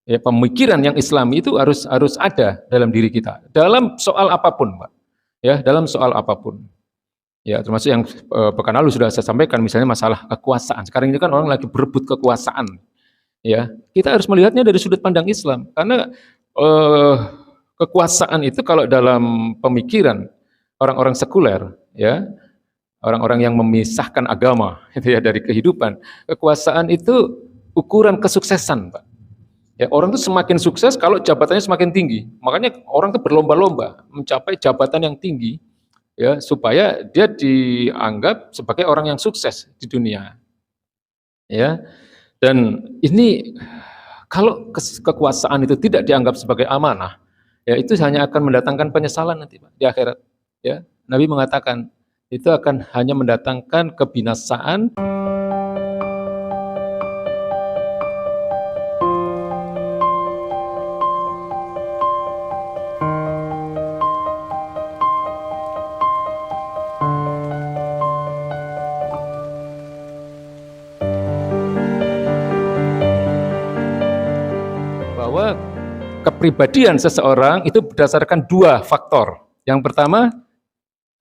Ya, pemikiran yang Islami itu harus ada dalam diri kita dalam soal apapun, Pak. Ya, dalam soal apapun. Ya, termasuk yang pekan lalu sudah saya sampaikan, misalnya masalah kekuasaan. Sekarang ini kan orang lagi berebut kekuasaan. Ya, kita harus melihatnya dari sudut pandang Islam, karena eh, kekuasaan itu kalau dalam pemikiran orang-orang sekuler, ya, orang-orang yang memisahkan agama, itu ya, dari kehidupan, kekuasaan itu ukuran kesuksesan, Pak. Ya, orang itu semakin sukses kalau jabatannya semakin tinggi. Makanya orang itu berlomba-lomba mencapai jabatan yang tinggi, ya, supaya dia dianggap sebagai orang yang sukses di dunia. Ya, dan ini kalau kekuasaan itu tidak dianggap sebagai amanah, ya itu hanya akan mendatangkan penyesalan nanti, Pak, di akhirat. Ya, Nabi mengatakan itu akan hanya mendatangkan kebinasaan. Bahwa kepribadian seseorang itu berdasarkan dua faktor. Yang pertama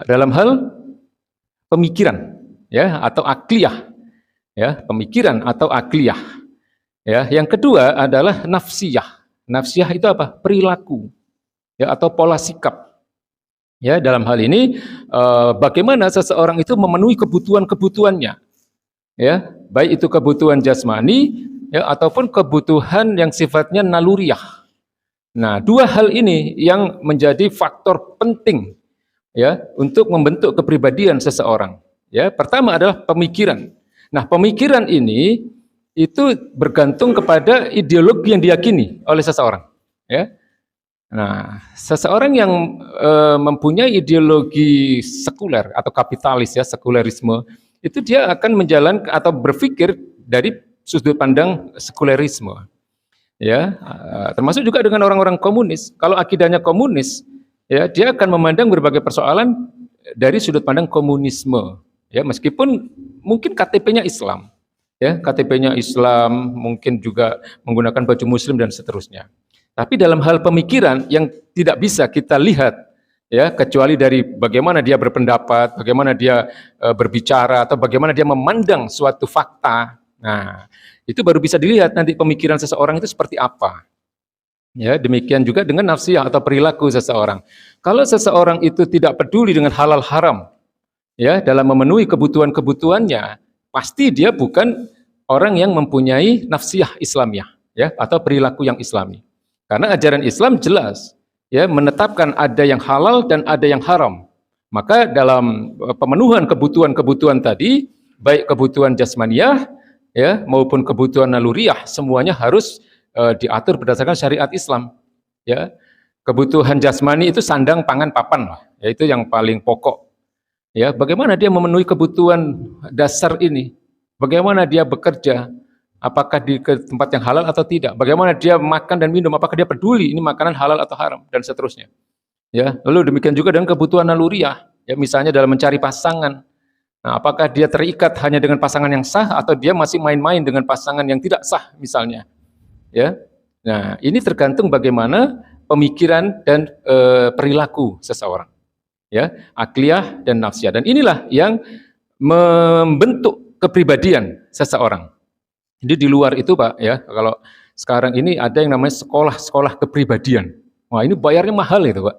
dalam hal pemikiran, ya, atau akliyah, ya, pemikiran atau akliyah. Ya, yang kedua adalah nafsiyah. Nafsiyah itu apa? Perilaku, ya, atau pola sikap. Ya, dalam hal ini bagaimana seseorang itu memenuhi kebutuhan-kebutuhannya, ya, baik itu kebutuhan jasmani, ya, ataupun kebutuhan yang sifatnya naluriah. Nah, dua hal ini yang menjadi faktor penting, ya, untuk membentuk kepribadian seseorang. Ya, pertama adalah pemikiran. Nah, pemikiran ini itu bergantung kepada ideologi yang diyakini oleh seseorang. Ya, nah, seseorang yang mempunyai ideologi sekuler atau kapitalis, ya, sekulerisme, itu dia akan menjalankan atau berpikir dari sudut pandang sekulerisme. Ya, termasuk juga dengan orang-orang komunis. Kalau akidahnya komunis, ya, dia akan memandang berbagai persoalan dari sudut pandang komunisme. Ya, meskipun mungkin KTP-nya Islam, ya, KTP-nya Islam, mungkin juga menggunakan baju Muslim dan seterusnya. Tapi dalam hal pemikiran yang tidak bisa kita lihat, ya, kecuali dari bagaimana dia berpendapat, bagaimana dia berbicara, atau bagaimana dia memandang suatu fakta. Nah, itu baru bisa dilihat nanti pemikiran seseorang itu seperti apa. Ya, demikian juga dengan nafsiyah atau perilaku seseorang. Kalau seseorang itu tidak peduli dengan halal haram, ya, dalam memenuhi kebutuhan-kebutuhannya, pasti dia bukan orang yang mempunyai nafsiyah Islamiyah, ya, atau perilaku yang Islami. Karena ajaran Islam jelas, ya, menetapkan ada yang halal dan ada yang haram. Maka dalam pemenuhan kebutuhan-kebutuhan tadi, baik kebutuhan jasmaniyah, ya, maupun kebutuhan naluriah, semuanya harus diatur berdasarkan syariat Islam. Ya, kebutuhan jasmani itu sandang, pangan, papan lah, yaitu yang paling pokok. Ya, bagaimana dia memenuhi kebutuhan dasar ini? Bagaimana dia bekerja? Apakah di tempat yang halal atau tidak? Bagaimana dia makan dan minum? Apakah dia peduli ini makanan halal atau haram, dan seterusnya. Ya, lalu demikian juga dengan kebutuhan naluriah. Ya, misalnya dalam mencari pasangan. Nah, apakah dia terikat hanya dengan pasangan yang sah atau dia masih main-main dengan pasangan yang tidak sah misalnya? Ya. Nah, ini tergantung bagaimana pemikiran dan perilaku seseorang. Ya, akliyah dan nafsiyah. Dan inilah yang membentuk kepribadian seseorang. Jadi di luar itu, Pak, ya, kalau sekarang ini ada yang namanya sekolah-sekolah kepribadian. Wah, ini bayarnya mahal itu, Pak.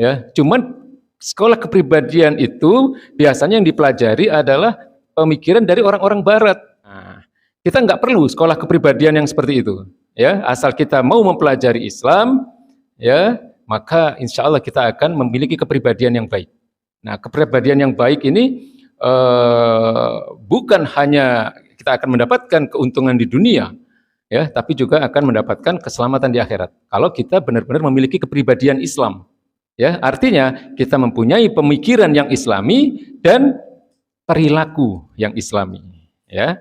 Ya, cuman sekolah kepribadian itu biasanya yang dipelajari adalah pemikiran dari orang-orang Barat. Nah, kita nggak perlu sekolah kepribadian yang seperti itu. Ya, asal kita mau mempelajari Islam, ya, maka insya Allah kita akan memiliki kepribadian yang baik. Nah, kepribadian yang baik ini bukan hanya kita akan mendapatkan keuntungan di dunia, ya, tapi juga akan mendapatkan keselamatan di akhirat. Kalau kita benar-benar memiliki kepribadian Islam. Ya, artinya kita mempunyai pemikiran yang Islami dan perilaku yang Islami. Ya,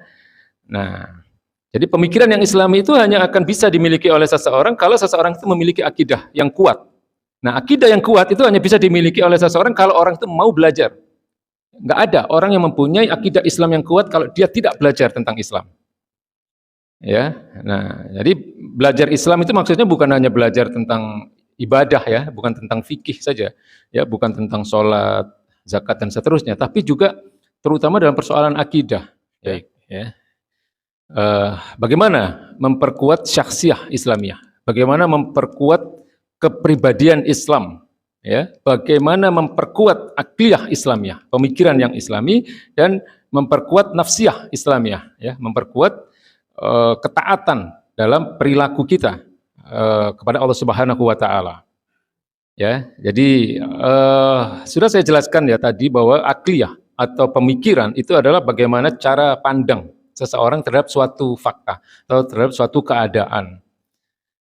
nah, jadi pemikiran yang Islami itu hanya akan bisa dimiliki oleh seseorang kalau seseorang itu memiliki akidah yang kuat. Nah, akidah yang kuat itu hanya bisa dimiliki oleh seseorang kalau orang itu mau belajar. Nggak ada orang yang mempunyai akidah Islam yang kuat kalau dia tidak belajar tentang Islam. Ya. Nah, jadi belajar Islam itu maksudnya bukan hanya belajar tentang ibadah ya, bukan tentang fikih saja, ya, bukan tentang sholat, zakat dan seterusnya, tapi juga terutama dalam persoalan akidah, ya. Baik. Ya. Bagaimana memperkuat syakhsiyah Islamiyah, bagaimana memperkuat kepribadian Islam, ya, bagaimana memperkuat akliyah Islamiyah, pemikiran yang Islami, dan memperkuat nafsiyah Islamiyah, ya, memperkuat ketaatan dalam perilaku kita kepada Allah Subhanahu wa taala. Ya, jadi sudah saya jelaskan ya tadi bahwa akliyah atau pemikiran itu adalah bagaimana cara pandang seseorang terhadap suatu fakta atau terhadap suatu keadaan.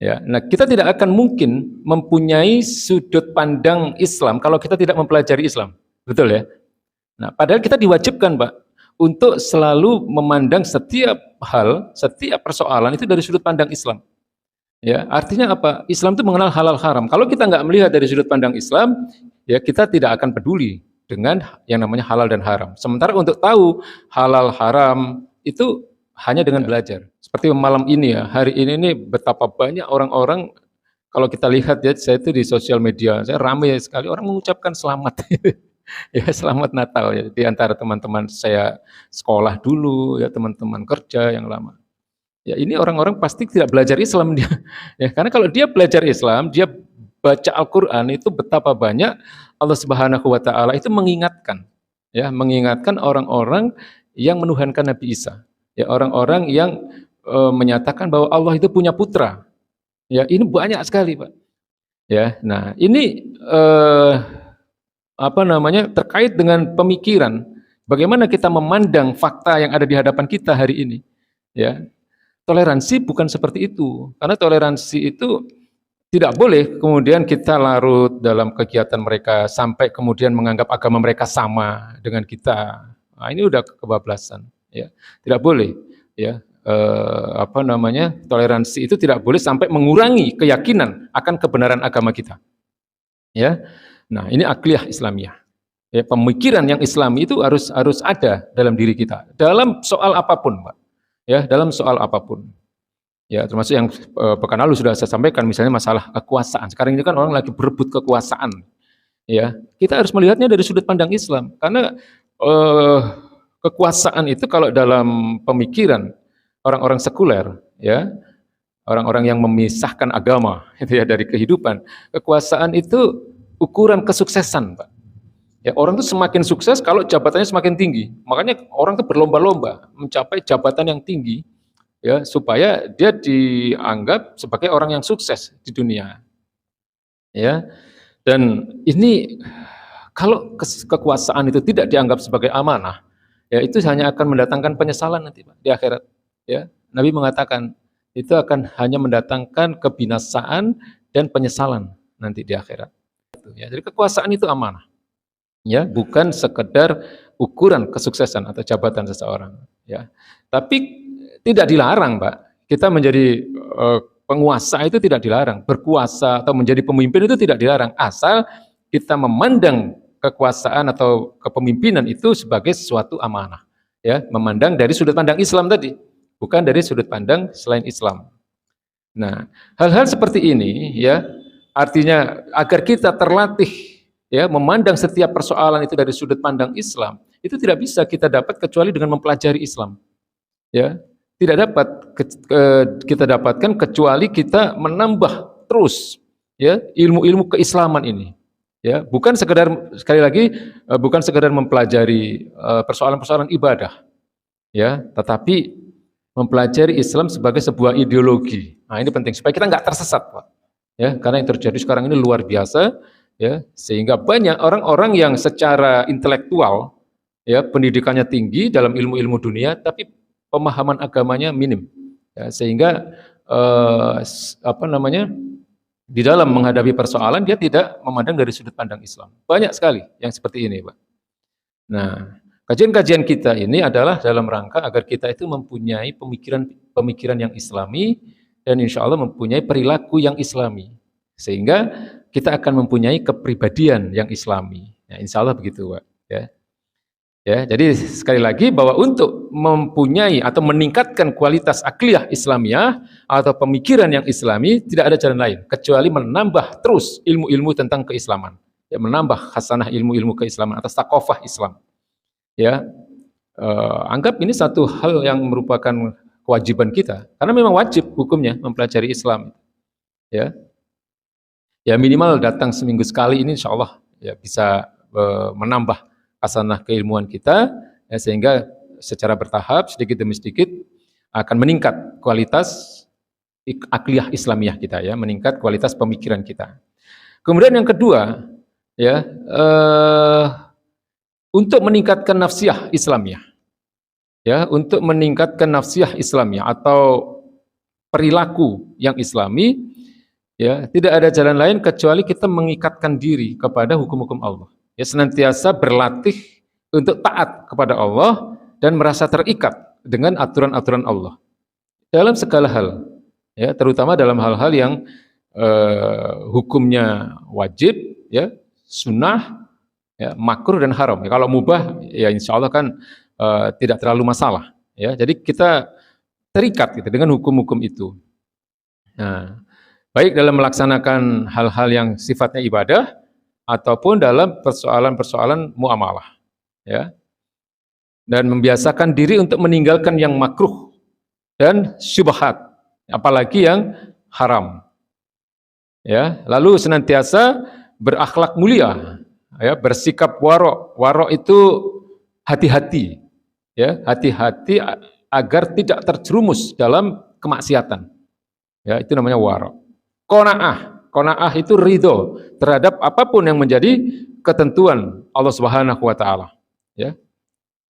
Ya, nah kita tidak akan mungkin mempunyai sudut pandang Islam kalau kita tidak mempelajari Islam, betul ya? Nah, padahal kita diwajibkan, Pak, untuk selalu memandang setiap hal, setiap persoalan itu dari sudut pandang Islam. Ya, artinya apa? Islam itu mengenal halal haram. Kalau kita nggak melihat dari sudut pandang Islam, ya kita tidak akan peduli dengan yang namanya halal dan haram. Sementara untuk tahu halal haram itu hanya dengan belajar. Seperti malam ini ya, hari ini nih betapa banyak orang-orang, kalau kita lihat ya, saya itu di sosial media, saya ramai sekali orang mengucapkan selamat. Ya, selamat Natal ya di antara teman-teman saya sekolah dulu, ya teman-teman kerja yang lama. Ya ini orang-orang pasti tidak belajar Islam dia. Ya, karena kalau dia belajar Islam, dia baca Al-Qur'an itu betapa banyak Allah Subhanahu wa taala itu mengingatkan, ya, mengingatkan orang-orang yang menuhankan Nabi Isa. Ya, orang-orang yang menyatakan bahwa Allah itu punya putra. Ya, ini banyak sekali, Pak. Ya, nah ini apa namanya? Terkait dengan pemikiran. Bagaimana kita memandang fakta yang ada di hadapan kita hari ini. Ya, toleransi bukan seperti itu, karena toleransi itu tidak boleh kemudian kita larut dalam kegiatan mereka sampai kemudian menganggap agama mereka sama dengan kita. Nah, ini udah kebablasan, ya. Tidak boleh, ya. Apa namanya? Toleransi itu tidak boleh sampai mengurangi keyakinan akan kebenaran agama kita. Ya. Nah, ini akliyah Islamiyah. Ya, pemikiran yang Islami itu harus ada dalam diri kita dalam soal apapun, Pak. Ya, dalam soal apapun. Ya, termasuk yang pekan lalu sudah saya sampaikan, misalnya masalah kekuasaan. Sekarang ini kan orang lagi berebut kekuasaan. Ya, kita harus melihatnya dari sudut pandang Islam, karena kekuasaan itu kalau dalam pemikiran orang-orang sekuler, ya, orang-orang yang memisahkan agama, itu ya, dari kehidupan, kekuasaan itu ukuran kesuksesan, Pak. Ya, orang itu semakin sukses kalau jabatannya semakin tinggi. Makanya orang itu berlomba-lomba mencapai jabatan yang tinggi, ya, supaya dia dianggap sebagai orang yang sukses di dunia. Ya. Dan ini kalau kekuasaan itu tidak dianggap sebagai amanah, ya itu hanya akan mendatangkan penyesalan nanti, Pak, di akhirat. Ya. Nabi mengatakan itu akan hanya mendatangkan kebinasaan dan penyesalan nanti di akhirat. Ya, jadi kekuasaan itu amanah. Ya, bukan sekedar ukuran kesuksesan atau jabatan seseorang, ya. Tapi tidak dilarang, Pak, kita menjadi penguasa itu tidak dilarang, berkuasa atau menjadi pemimpin itu tidak dilarang, asal kita memandang kekuasaan atau kepemimpinan itu sebagai sesuatu amanah, ya, memandang dari sudut pandang Islam tadi, bukan dari sudut pandang selain Islam. Nah, hal-hal seperti ini, ya, artinya agar kita terlatih, ya, memandang setiap persoalan itu dari sudut pandang Islam, itu tidak bisa kita dapat kecuali dengan mempelajari Islam. Ya, tidak dapat kita dapatkan kecuali kita menambah terus, ya, ilmu-ilmu keislaman ini. Ya, bukan sekedar, sekali lagi, bukan sekedar mempelajari persoalan-persoalan ibadah, ya, tetapi mempelajari Islam sebagai sebuah ideologi. Nah, ini penting supaya kita nggak tersesat, Pak. Ya, karena yang terjadi sekarang ini luar biasa. Ya, sehingga banyak orang-orang yang secara intelektual, ya, pendidikannya tinggi dalam ilmu-ilmu dunia, tapi pemahaman agamanya minim, ya, sehingga apa namanya, di dalam menghadapi persoalan dia tidak memandang dari sudut pandang Islam. Banyak sekali yang seperti ini, Pak. Nah, kajian-kajian kita ini adalah dalam rangka agar kita itu mempunyai pemikiran yang Islami dan insya Allah mempunyai perilaku yang Islami, sehingga kita akan mempunyai kepribadian yang Islami. Ya, insya Allah begitu, Pak. Ya. Ya, jadi sekali lagi bahwa untuk mempunyai atau meningkatkan kualitas akliyah Islamiyah atau pemikiran yang Islami tidak ada jalan lain kecuali menambah terus ilmu-ilmu tentang keislaman. Ya, menambah khasanah ilmu-ilmu keislaman atas takofah Islam. Ya, anggap ini satu hal yang merupakan kewajiban kita karena memang wajib hukumnya mempelajari Islam. Ya, ya minimal datang seminggu sekali ini insya Allah ya bisa menambah hasanah keilmuan kita ya, sehingga secara bertahap sedikit demi sedikit akan meningkat kualitas akliyah Islamiyah kita ya, meningkat kualitas pemikiran kita. Kemudian yang kedua ya untuk meningkatkan nafsiyah Islamiyah ya, untuk meningkatkan nafsiyah Islamiyah atau perilaku yang Islami ya, tidak ada jalan lain kecuali kita mengikatkan diri kepada hukum-hukum Allah. Ya, senantiasa berlatih untuk taat kepada Allah dan merasa terikat dengan aturan-aturan Allah dalam segala hal, ya, terutama dalam hal-hal yang hukumnya wajib, ya, sunnah, ya, makruh dan haram. Ya, kalau mubah, ya insya Allah kan tidak terlalu masalah. Ya, jadi kita terikat gitu dengan hukum-hukum itu. Nah, baik dalam melaksanakan hal-hal yang sifatnya ibadah ataupun dalam persoalan-persoalan muamalah, ya. Dan membiasakan diri untuk meninggalkan yang makruh dan syubhat, apalagi yang haram. Ya, lalu senantiasa berakhlak mulia, ya, bersikap warok. Warok itu hati-hati, ya, hati-hati agar tidak terjerumus dalam kemaksiatan. Ya, itu namanya warok. Qanaah, qanaah itu ridho terhadap apapun yang menjadi ketentuan Allah Subhanahu wa taala, ya.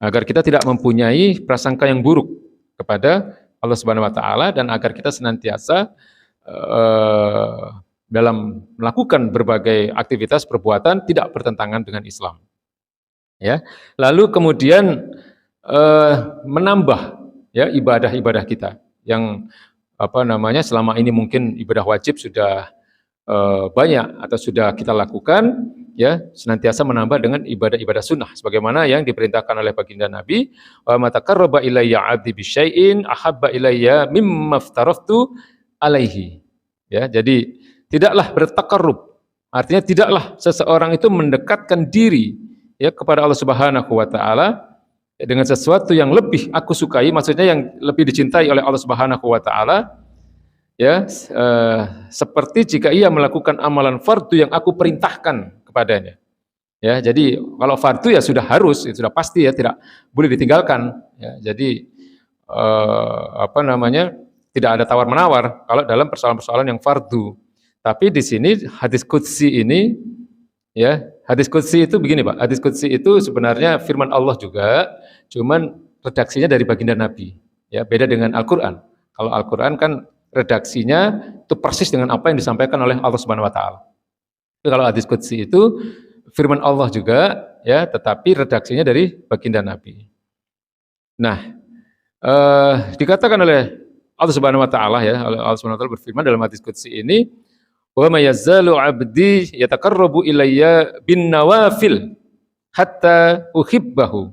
Agar kita tidak mempunyai prasangka yang buruk kepada Allah Subhanahu wa taala dan agar kita senantiasa dalam melakukan berbagai aktivitas perbuatan tidak bertentangan dengan Islam. Ya. Lalu kemudian menambah ya ibadah-ibadah kita yang selama ini mungkin ibadah wajib sudah banyak atau sudah kita lakukan, ya, senantiasa menambah dengan ibadah-ibadah sunnah sebagaimana yang diperintahkan oleh baginda Nabi, wa mataqarraba ilayya 'abdi bisyai'in ahabba ilayya mimma aftaraftu alaihi. Ya, jadi tidaklah bertakarrub, artinya tidaklah seseorang itu mendekatkan diri ya kepada Allah Subhanahu wa taala dengan sesuatu yang lebih aku sukai, maksudnya yang lebih dicintai oleh Allah Subhanahu wa taala, ya, seperti jika ia melakukan amalan fardu yang aku perintahkan kepadanya. Ya, jadi kalau fardu ya sudah harus, ya sudah pasti ya, tidak boleh ditinggalkan. Ya, jadi tidak ada tawar-menawar kalau dalam persoalan-persoalan yang fardu. Tapi di sini hadis qudsi ini, ya, hadis qudsi itu begini Pak, hadis qudsi itu sebenarnya firman Allah juga, cuman redaksinya dari baginda Nabi. Ya, beda dengan Al-Quran. Kalau Al-Quran kan redaksinya itu persis dengan apa yang disampaikan oleh Allah Subhanahu wa taala. Kalau hadis qudsi itu firman Allah juga, ya, tetapi redaksinya dari baginda Nabi. Nah, dikatakan oleh Allah Subhanahu wa taala, ya, Allah Subhanahu wa taala berfirman dalam hadis qudsi ini, wa may yazalu 'abdi yataqarrabu ilayya bin nawafil hatta uhibbahu.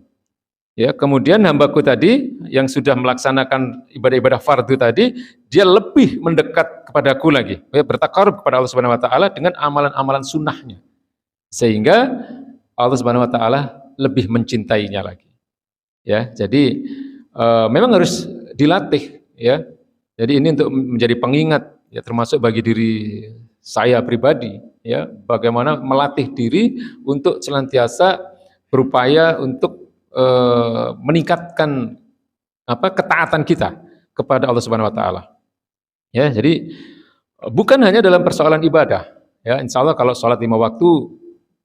Ya, kemudian hambaku tadi yang sudah melaksanakan ibadah-ibadah fardu tadi, dia lebih mendekat kepadaku lagi, ya, bertakarub kepada Allah Subhanahu wa taala dengan amalan-amalan sunnahnya. Sehingga Allah Subhanahu wa taala lebih mencintainya lagi. Ya, jadi memang harus dilatih, ya. Jadi ini untuk menjadi pengingat, ya, termasuk bagi diri saya pribadi, ya, bagaimana melatih diri untuk senantiasa berupaya untuk meningkatkan ketaatan kita kepada Allah Subhanahu wa taala. Ya, jadi bukan hanya dalam persoalan ibadah, ya, insya Allah kalau sholat 5 waktu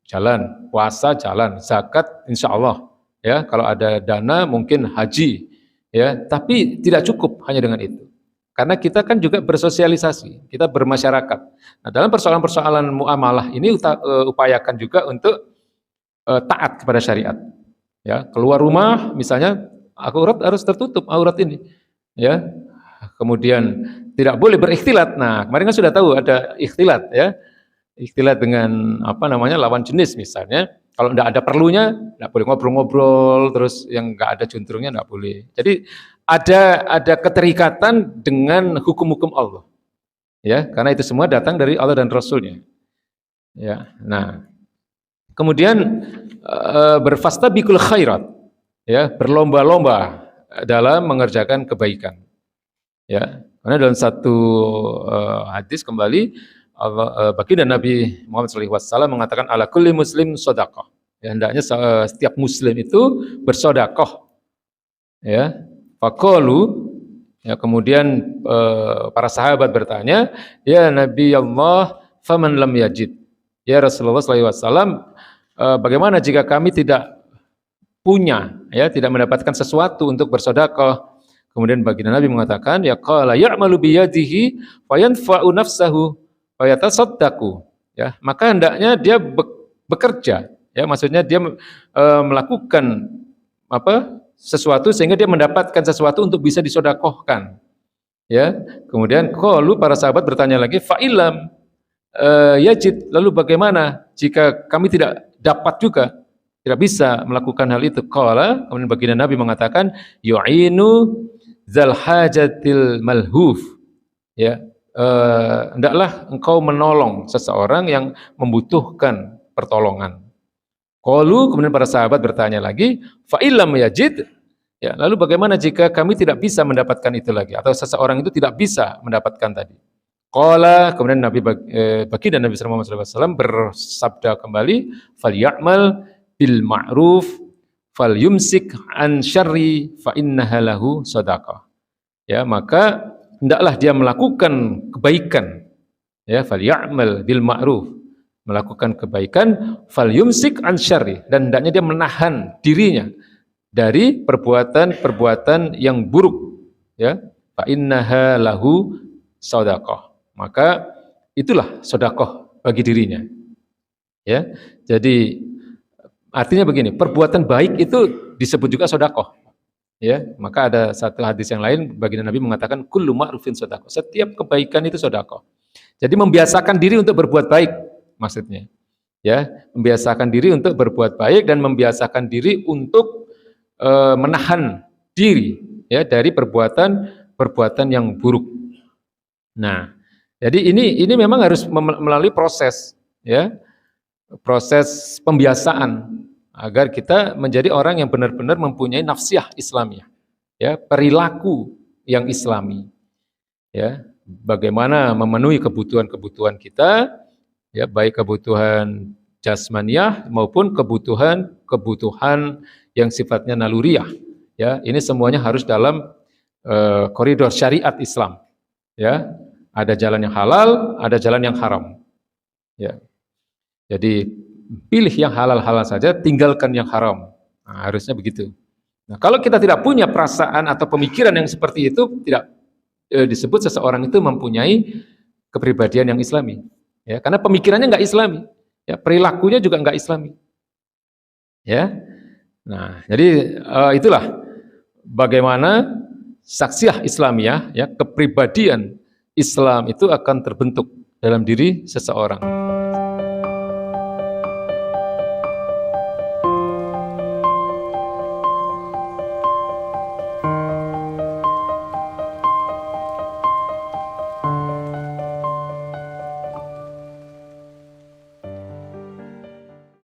jalan, puasa jalan, zakat insya Allah, ya, kalau ada dana mungkin haji, ya, tapi tidak cukup hanya dengan itu. Karena kita kan juga bersosialisasi, kita bermasyarakat. Nah, dalam persoalan-persoalan muamalah ini upayakan juga untuk taat kepada syariat. Ya, keluar rumah misalnya aurat harus tertutup aurat ini, ya. Kemudian tidak boleh berikhtilat. Nah, kemarin kan sudah tahu ada ikhtilat, ya. Ikhtilat dengan lawan jenis misalnya, Kalau tidak ada perlunya, tidak boleh ngobrol-ngobrol, terus yang nggak ada juntrungnya tidak boleh. Jadi ada keterikatan dengan hukum-hukum Allah, ya, karena itu semua datang dari Allah dan Rasulnya. Ya, nah, kemudian berfastabiqul khairat, ya, berlomba-lomba dalam mengerjakan kebaikan. Ya, karena dalam satu hadis kembali baginda Nabi Muhammad SAW mengatakan ala kulli muslim sedekah. Ya, hendaknya setiap muslim itu bersedekah. Ya, faqalu, ya, kemudian para sahabat bertanya, ya Nabi Allah, faman lam yajid. Ya Rasulullah SAW, bagaimana jika kami tidak punya, ya, tidak mendapatkan sesuatu untuk bersedekah? Kemudian baginda Nabi mengatakan, ya qala ya'malu biyadihi fayanfa'u nafsahu fayatasaddaqu. Ya, maka hendaknya dia bekerja, ya, maksudnya dia melakukan sesuatu sehingga dia mendapatkan sesuatu untuk bisa disedekahkan. Ya, kemudian qalu, para sahabat bertanya lagi, fa illam yajid, lalu bagaimana jika kami tidak dapat juga, tidak bisa melakukan hal itu? Qala, kemudian baginda Nabi mengatakan, yu'inu zal hajatil malhuf. Ya, hendaklah engkau menolong seseorang yang membutuhkan pertolongan. Qalu, kemudian para sahabat bertanya lagi, fa illam yajid, ya, lalu bagaimana jika kami tidak bisa mendapatkan itu lagi, atau seseorang itu tidak bisa mendapatkan tadi? Qala, kemudian baginda Nabi sallallahu alaihi wasallam bersabda kembali, falyamal bil ma'ruf falyumsik an syarri fa innaha lahu shadaqah. Ya, maka hendaklah dia melakukan kebaikan, ya, falyamal bil ma'ruf, melakukan kebaikan, falyumsik an syarri, dan hendaknya dia menahan dirinya dari perbuatan-perbuatan yang buruk, ya, fa innaha lahu shadaqah, maka itulah sedekah bagi dirinya. Ya, jadi artinya begini, perbuatan baik itu disebut juga sedekah. Ya, maka ada satu hadis yang lain, baginda Nabi mengatakan kullu ma'rufin sedekah. Setiap kebaikan itu sedekah. Jadi membiasakan diri untuk berbuat baik maksudnya. Ya, membiasakan diri untuk berbuat baik dan membiasakan diri untuk menahan diri, ya, dari perbuatan yang buruk. Nah, jadi ini memang harus melalui proses, ya. Proses pembiasaan agar kita menjadi orang yang benar-benar mempunyai nafsiyah Islamiyah, ya, perilaku yang Islami, ya, bagaimana memenuhi kebutuhan-kebutuhan kita, ya, baik kebutuhan jasmaniah maupun kebutuhan yang sifatnya naluriah, ya, ini semuanya harus dalam koridor syariat Islam, ya, ada jalan yang halal, ada jalan yang haram, ya. Jadi pilih yang halal-halal saja, tinggalkan yang haram. Nah, harusnya begitu. Nah, kalau kita tidak punya perasaan atau pemikiran yang seperti itu, tidak disebut seseorang itu mempunyai kepribadian yang Islami. Ya, karena pemikirannya nggak Islami, ya, perilakunya juga nggak Islami. Ya, nah, jadi itulah bagaimana saksiyah Islamiyah, ya, kepribadian Islam itu akan terbentuk dalam diri seseorang.